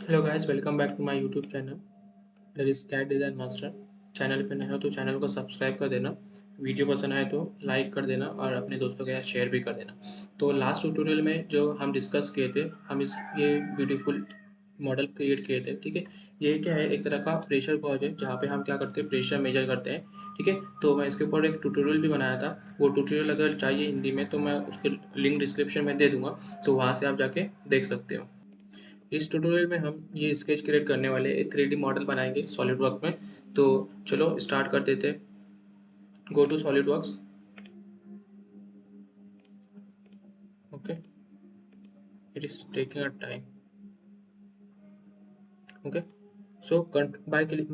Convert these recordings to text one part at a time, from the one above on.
Hello guys, welcome back to my YouTube channel that is CAD design master. Channel पे नए हो तो channel को सब्सक्राइब कर देना। वीडियो पसंद आए तो लाइक कर देना और अपने दोस्तों के साथ शेयर भी कर देना। तो लास्ट ट्यूटोरियल में जो हम डिस्कस किए थे, हम इस ये ब्यूटीफुल मॉडल क्रिएट किए थे। ठीक है, ये क्या है, एक तरह का प्रेशर गॉज है जहाँ पे हम क्या करते हैं, प्रेशर मेजर करते हैं। ठीक है, तो मैं इसके ऊपर एक ट्यूटोरियल भी बनाया था। वो ट्यूटोरियल अगर चाहिए हिंदी में तो मैं उसके लिंक डिस्क्रिप्शन में दे दूँगा, तो वहाँ से आप जाके देख सकते हो। इस ट्यूटोरियल में हम ये स्केच क्रिएट करने वाले एक 3D मॉडल बनाएंगे सॉलिड वर्क में। तो चलो स्टार्ट कर देते हैं। Go to SolidWorks. Okay, it is taking a time. Okay, so by click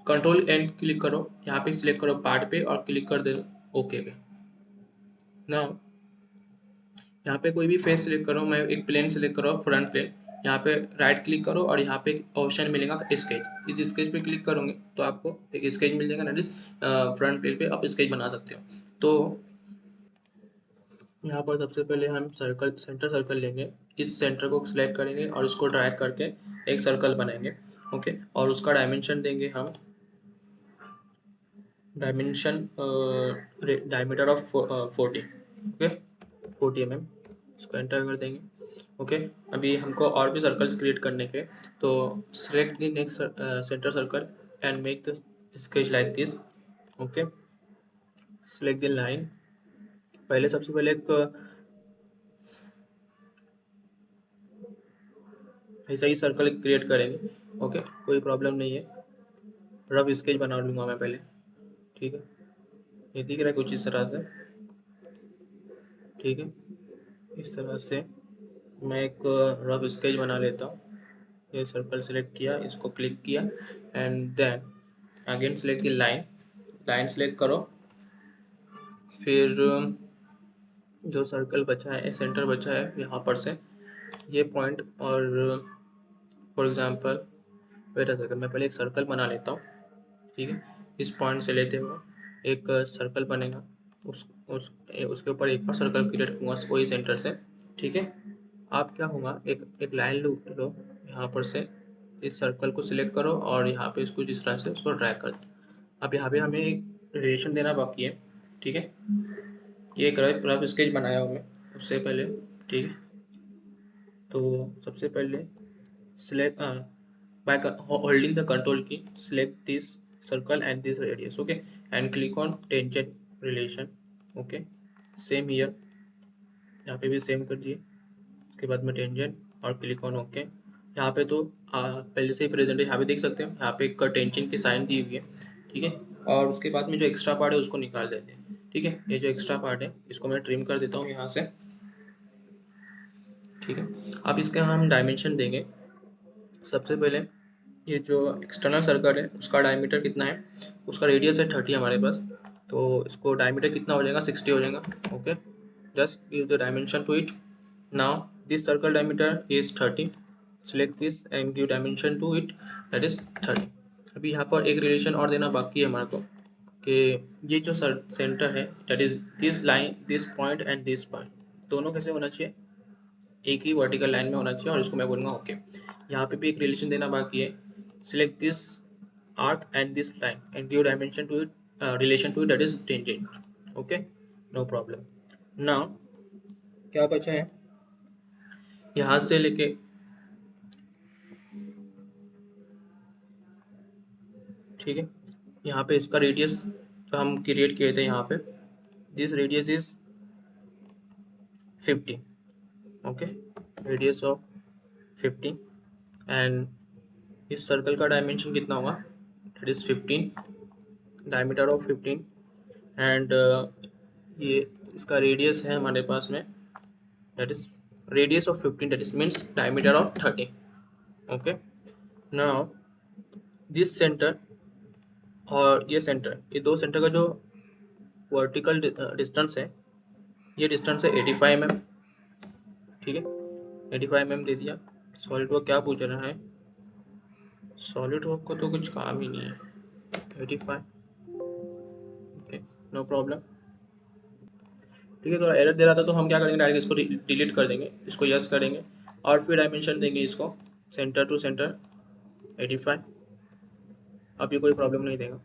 control and click करो, यहाँ पे सिलेक्ट करो पार्ट पे और क्लिक कर दो ओके पे। नाउ यहाँ पे कोई भी फेस सिलेक्ट करो, मैं एक प्लेन सिलेक्ट करो, फ्रंट प्लेन। यहाँ पे राइट क्लिक करो और यहाँ पे एक ऑप्शन मिलेगा स्केच। इस स्केच पे क्लिक करोगे तो आपको एक स्केच मिल जाएगा, दैट इज फ्रंट प्लेन पे आप स्केच बना सकते हो। तो यहाँ पर सबसे पहले हम सेंटर सर्कल लेंगे। इस सेंटर को सिलेक्ट करेंगे और उसको ड्रैग करके एक सर्कल बनाएंगे। ओके, और उसका डायमेंशन देंगे हम, dimension diameter of 40। Okay, 40 mm। इसको एंटर कर देंगे। ओके, अभी हमको और भी सर्कल्स क्रिएट करने के, तो select the next centre circle and make the sketch like this. Okay, select the line. पहले सबसे पहले एक ऐसा ही सर्कल क्रिएट करेंगे। ओके, कोई प्रॉब्लम नहीं है। रफ स्केच बना लूँगा मैं पहले। ठीक है, ये दिख रहा है कुछ इस तरह से। ठीक है, इस तरह से मैं एक रफ स्केच बना लेता हूँ। ये सर्कल सेलेक्ट किया, इसको क्लिक किया and then again select the line. Line select करो, फिर जो सर्कल बचा है, सेंटर बचा है, यहाँ पर से ये पॉइंट और for example wait a second, मैं पहले एक सर्कल बना लेता हूँ। ठीक है, इस पॉइंट से लेते हुए एक सर्कल बनेगा। उसके ऊपर एक और सर्कल क्रिएट करूँगा वही सेंटर से। ठीक है, आप क्या होगा, एक लाइन लो यहाँ पर से, इस सर्कल को सिलेक्ट करो और यहाँ पे इसको जिस तरह से उसको ड्रैग कर दो। अब यहाँ पे हमें एक रिलेशन देना बाकी है। ठीक है, ये एक रफ स्केच बनाया हूँ मैं उससे पहले। ठीक है, तो सबसे पहले select by holding the control key, select this circle and this radius. Okay, and click on tangent relation. Okay, same here, यहाँ पे भी सेम कर दिए। उसके बाद में टेंजेंट और क्लिक ऑन ओके। यहाँ पे तो पहले से ही प्रेजेंट है, यहाँ पे देख सकते हो, यहाँ पे एक टेंजेंट की साइन दी हुई है। ठीक है, और उसके बाद में जो एक्स्ट्रा पार्ट है उसको निकाल देते हैं। ठीक है, ये जो एक्स्ट्रा पार्ट है इसको मैं ट्रिम कर देता हूँ यहाँ से। ठीक है, अब इसके हम डायमेंशन देंगे। सबसे पहले ये जो एक्सटर्नल सर्कल है उसका डायमीटर कितना है, उसका रेडियस है 30 हमारे पास, तो इसको डायमीटर कितना हो जाएगा, 60 हो जाएगा। Okay, just give the dimension to it. Now this circle diameter is 30, select this and give dimension to it, that is 30। अभी यहाँ पर एक रिलेशन और देना बाकी है हमारे को, कि ये जो सेंटर है, that is this line, this point and this point, दोनों कैसे होना चाहिए, एक ही वर्टिकल लाइन में होना चाहिए, और इसको मैं बोलूँगा ओके। यहाँ पे भी एक रिलेशन देना बाकी है। Select this arc and this line and give dimension to it, relation to it, that is tangent. Okay, no problem. Now क्या बचा है, यहाँ से लेके ठीक है, यहाँ पे इसका रेडियस जो हम क्रिएट किए थे, यहाँ पे this radius is 50। Okay, radius of 50 and इस सर्कल का डायमेंशन कितना होगा, that is 15, diameter of 15 and ये इसका रेडियस है हमारे पास में, that is radius of 15, that is means diameter of 30। Okay, now this centre और ये सेंटर, ये दो सेंटर का जो वर्टिकल डिस्टेंस है, ये डिस्टेंस है 85 mm। ठीक है, 85 mm दे दिया। सॉलिड वर्क क्या पूछ रहा है, सॉलिड वर्क को तो कुछ काम ही नहीं है, 85। Okay, no problem. ठीक है, थोड़ा एरर दे रहा था तो हम क्या करेंगे, डायरेक्ट इसको डिलीट कर देंगे, इसको यस करेंगे और फिर डायमेंशन देंगे इसको सेंटर टू सेंटर 85, अब ये कोई प्रॉब्लम नहीं देगा,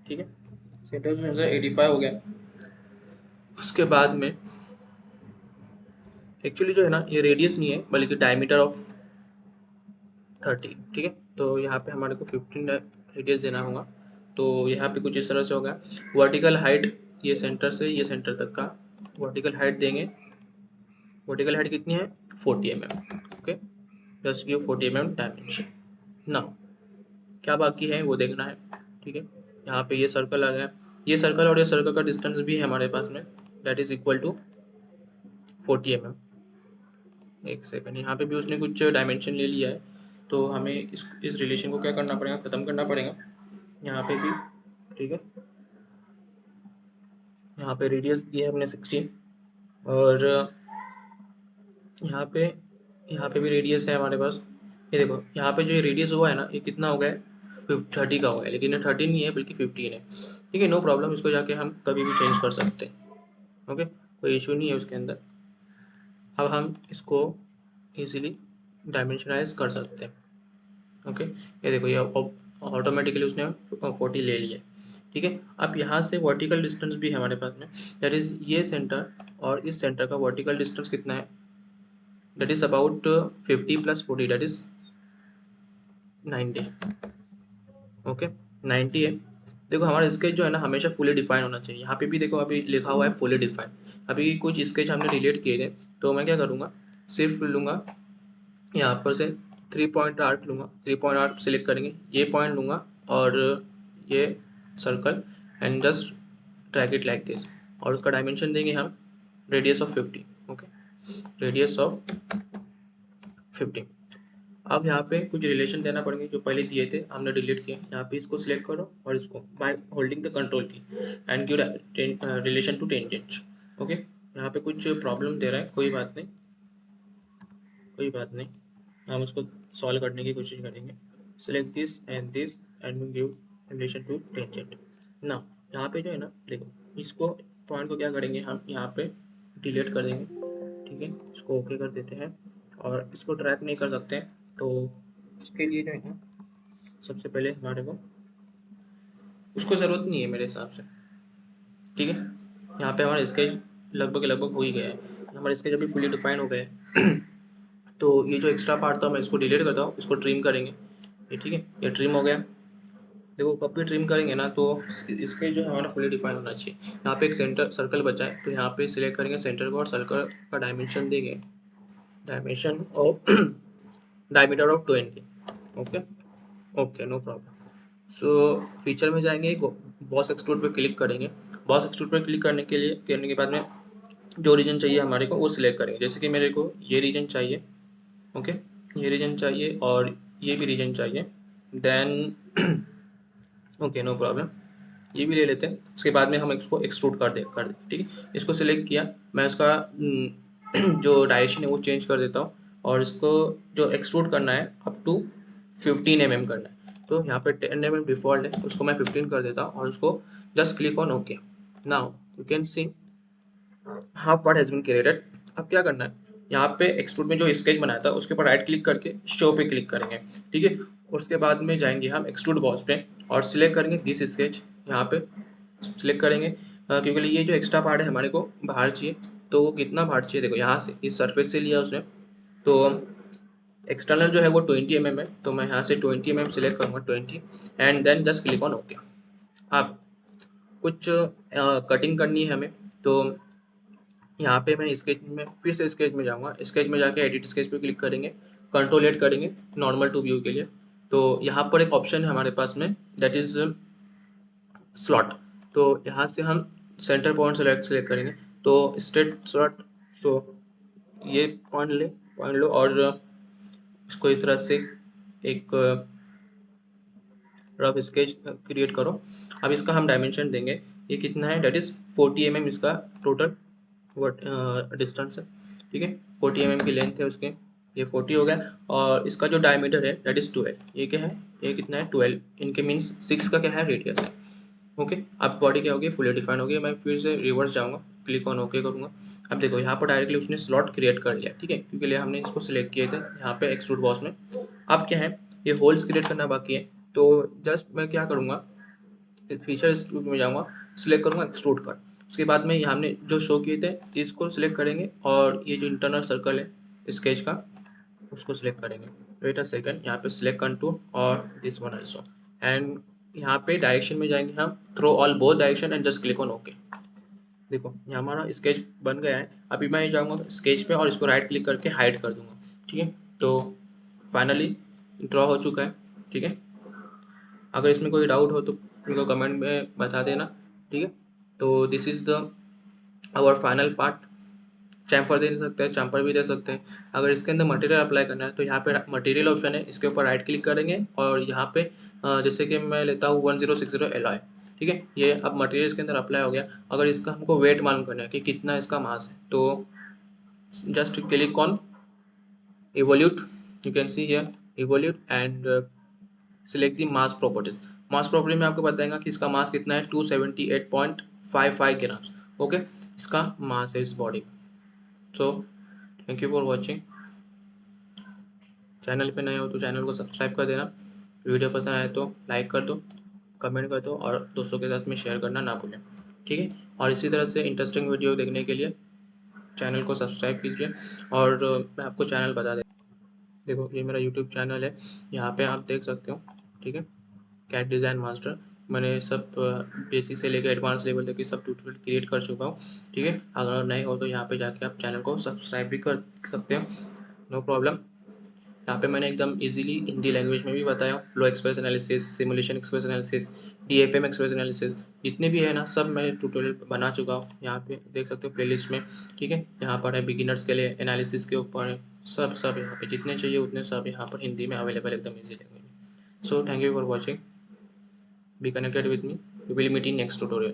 ठीक है। सेंटर टू सेंटर 85 हो गया। उसके बाद में एक्चुअली जो है ना, ये रेडियस नहीं है बल्कि डायमीटर ऑफ 30, ठीक है। तो यहाँ पे हमारे को 15 रेडियस देना होगा। तो यहाँ पे कुछ इस तरह से होगा। वर्टिकल हाइट, ये सेंटर से ये सेंटर तक का वर्टिकल हाइट देंगे। वर्टिकल हाइट कितनी है? 40 mm, okay. Just give 40 mm dimension. ना क्या बाकी है वो देखना है, ठीक है। यहाँ पे ये सर्कल आ गया, ये सर्कल और ये सर्कल का डिस्टेंस भी है हमारे पास में, that is equal to 40 mm। एक सेकंड, यहाँ पे भी उसने कुछ डायमेंशन ले लिया है, तो हमें इस रिलेशन को क्या करना पड़ेगा, ख़त्म करना पड़ेगा। यहाँ पे भी, ठीक है। यहाँ पे रेडियस दिया है हमने 16, और यहाँ पे भी रेडियस है हमारे पास। ये देखो यहाँ पे जो रेडियस हुआ है ना, ये कितना हो गया है? 30 का हो गया है, लेकिन ये 13 नहीं है बल्कि 15 है, ठीक है। नो प्रॉब्लम, इसको जाके हम कभी भी चेंज कर सकते हैं, ओके, कोई इशू नहीं है उसके अंदर। अब हम इसको इजीली डायमेंशनाइज कर सकते हैं, ओके। ये देखो ये ऑटोमेटिकली उसने 40 ले लिया, ठीक है। अब यहाँ से वर्टिकल डिस्टेंस भी है हमारे पास में, दैट इज ये सेंटर और इस सेंटर का वर्टिकल डिस्टेंस कितना है? That is about 50 + 40, that is 90, okay. 90 है। देखो हमारा स्केच जो है ना, हमेशा फुली डिफाइन होना चाहिए। यहाँ पे भी देखो अभी लिखा हुआ है फुली डिफाइन। अभी कुछ स्केच हमने डिलीट किए थे, तो मैं क्या करूँगा, सिर्फ लूँगा यहाँ पर से 3.8 लूँगा, 3.8 सेलेक्ट करेंगे, ये पॉइंट लूँगा और ये circle, and just drag it like this, और उसका डायमेंशन देंगे हम radius of 50, okay, radius of 50। अब यहाँ पे कुछ रिलेशन देना पड़ेंगे जो पहले दिए थे, हमने डिलीट किए। यहाँ पे इसको सिलेक्ट करो और इसको by holding the control key and give relation to tangent, okay. यहाँ पे कुछ प्रॉब्लम दे रहा है, कोई बात नहीं, कोई बात नहीं, हम उसको सॉल्व करने की कोशिश करेंगे। Select this and give relation to tangent. ना यहाँ पे जो है ना, देखो इसको पॉइंट को क्या करेंगे, हम यहाँ पे डिलीट कर देंगे, ठीक है। इसको ओके कर देते हैं, और इसको ट्रैक नहीं कर सकते हैं, तो उसके लिए जो है ना, सबसे पहले हमारे को उसको ज़रूरत नहीं है मेरे हिसाब से, ठीक है। यहाँ पे हमारा स्केच लगभग हो ही गया है, हमारा स्केच अभी फुली डिफाइन हो गया है। तो ये जो एक्स्ट्रा पार्ट था मैं इसको डिलीट करता हूँ, इसको ट्रिम करेंगे, ये ठीक है, ये ट्रिम हो गया। देखो कब भी ट्रिम करेंगे ना, तो इसके जो हमारा फुली डिफाइन होना चाहिए। यहाँ पे एक सेंटर सर्कल बचा है, तो यहाँ पे सिलेक्ट करेंगे सेंटर को, और सर्कल का डायमेंशन देंगे, dimension of diameter of 20, okay, okay, no problem. So feature में जाएंगे, बॉस एक्सट्रूड पे क्लिक करेंगे। बॉस एक्सट्रूड पर क्लिक करने के बाद में जो रीजन चाहिए हमारे को वो सिलेक्ट करेंगे। जैसे कि मेरे को ये रीजन चाहिए, ओके, ये रीजन चाहिए और ये भी रीजन चाहिए, देन ओके, नो प्रॉब्लम, ये भी ले लेते हैं। उसके बाद में हम इसको एक्सट्रूड कर दे, ठीक है। इसको सिलेक्ट किया, मैं इसका जो डायरेक्शन है वो चेंज कर देता हूँ, और इसको जो एक्सट्रूड करना है अप टू 15 mm करना है। तो यहाँ पे 10 mm डिफॉल्ट है, उसको मैं 15 कर देता हूँ, और उसको just click on okay. Now you can see half part has been created. अब क्या करना है, यहाँ पे एक्सट्रूड में जो स्केच बनाया था उसके ऊपर राइट क्लिक करके शो पे क्लिक करेंगे, ठीक है। उसके बाद में जाएंगे हम एक्सट्रूड बॉस पे और सिलेक्ट करेंगे दिस स्केच, यहाँ पे सिलेक्ट करेंगे, क्योंकि ये जो एक्स्ट्रा पार्ट है हमारे को बाहर चाहिए। तो वो कितना बाहर चाहिए, देखो यहाँ से इस सरफेस से लिया उसने, तो एक्सटर्नल जो है वो 20 mm है, तो मैं यहाँ से 20 mm सिलेक्ट करूँगा, 20, and then just click on okay. अब कुछ कटिंग करनी है हमें, तो यहाँ पे मैं स्केच में फिर से स्केच में जाऊँगा, स्केच में जाके एडिट स्केच पे क्लिक करेंगे, कंट्रोल एड करेंगे नॉर्मल टू व्यू के लिए। तो यहाँ पर एक ऑप्शन है हमारे पास में, दैट इज स्लॉट। तो यहाँ से हम सेंटर पॉइंट सेलेक्ट करेंगे, तो स्ट्रेट स्लॉट। सो ये पॉइंट लो और इसको इस तरह से एक रफ स्केच क्रिएट करो। अब इसका हम डायमेंशन देंगे, ये कितना है, डेट इज़ 40 mm इसका टोटल डिस्टेंस है, ठीक है। 40 mm की लेंथ है उसके, ये 40 हो गया, और इसका जो डायमीटर है डेट इज़ 12। ये क्या है, ये कितना है, 12, इनके मीन्स 6 का क्या है, रेडियस है, ओके। अब बॉडी क्या होगी, फुली डिफाइन होगी। मैं फिर से रिवर्स जाऊँगा, क्लिक ऑन ओके करूँगा। अब देखो यहाँ पर डायरेक्टली उसने स्लॉट क्रिएट कर लिया, ठीक है, क्योंकि लिए हमने इसको सिलेक्ट किए थे यहाँ पे एक्सट्रूड बॉस में। अब क्या है, ये होल्स क्रिएट करना बाकी है, तो जस्ट मैं क्या करूँगा, फीचर एक्सट्रूड में जाऊँगा, सिलेक्ट करूँगा एक्सट्रूड कट। उसके बाद में हमने जो शो किए थे इसको सिलेक्ट करेंगे और ये जो इंटरनल सर्कल है स्केच का उसको सिलेक्ट करेंगे। वेट अ सेकंड, यहाँ पे सिलेक्ट कंटूर और दिस वन आल्सो, एंड यहाँ पे डायरेक्शन में जाएंगे हम, through all both direction and just click on okay. देखो यहाँ हमारा स्केच बन गया है। अभी मैं जाऊँगा स्केच पे और इसको राइट क्लिक करके हाइड कर दूंगा, ठीक है। तो फाइनली ड्रॉ हो चुका है, ठीक है। अगर इसमें कोई डाउट हो तो उनको कमेंट में बता देना, ठीक है। तो this is the our final part. चैम्पर दे सकते हैं, चैम्पर भी दे सकते हैं। अगर इसके अंदर मटेरियल अप्लाई करना है तो यहाँ पे मटेरियल ऑप्शन है, इसके ऊपर राइट क्लिक करेंगे और यहाँ पे जैसे कि मैं लेता हूँ 1060 एलॉय, ठीक है। ये अब मटेरियल इसके अंदर अप्लाई हो गया। अगर इसका हमको वेट मालूम करना है कि कितना इसका मास है, तो just click on evolute, you can see here evolute and select the mass properties। Mass property में आपको बताएगा कि इसका मास कितना है, 278.55 ग्राम्स, ओके। इसका मास है इस body. So thank you for watching. Channel पे नए हो तो चैनल को सब्सक्राइब कर देना, वीडियो पसंद आए तो लाइक कर दो, कमेंट कर दो और दोस्तों के साथ में शेयर करना ना भूलें, ठीक है। और इसी तरह से इंटरेस्टिंग वीडियो देखने के लिए चैनल को सब्सक्राइब कीजिए। और मैं आपको चैनल बता दें, देखो ये मेरा यूट्यूब चैनल है, यहाँ पे आप देख सकते हो, ठीक है। कैट डिज़ाइन मास्टर, मैंने सब बेसिक से लेकर एडवांस लेवल तक की सब ट्यूटोरियल क्रिएट कर चुका हूँ, ठीक है। अगर नए हो तो यहाँ पे जाके आप चैनल को सब्सक्राइब भी कर सकते हो, नो प्रॉब्लम। यहाँ पे मैंने एकदम इजीली हिंदी लैंग्वेज में भी बताया, flow express analysis, simulation express analysis, DFM express analysis, जितने भी है ना सब मैं ट्यूटोरियल बना चुका हूँ। यहाँ पे देख सकते हो प्लेलिस्ट में, ठीक है। यहाँ पर है बिगिनर्स के लिए, एनालिसिस के ऊपर है, सब यहाँ पे जितने चाहिए उतने सब यहाँ पर हिंदी में अवेलेबल एकदम ईजी लैंग्वेज में। So thank you for watching, be connected with me, we will meet in next tutorial.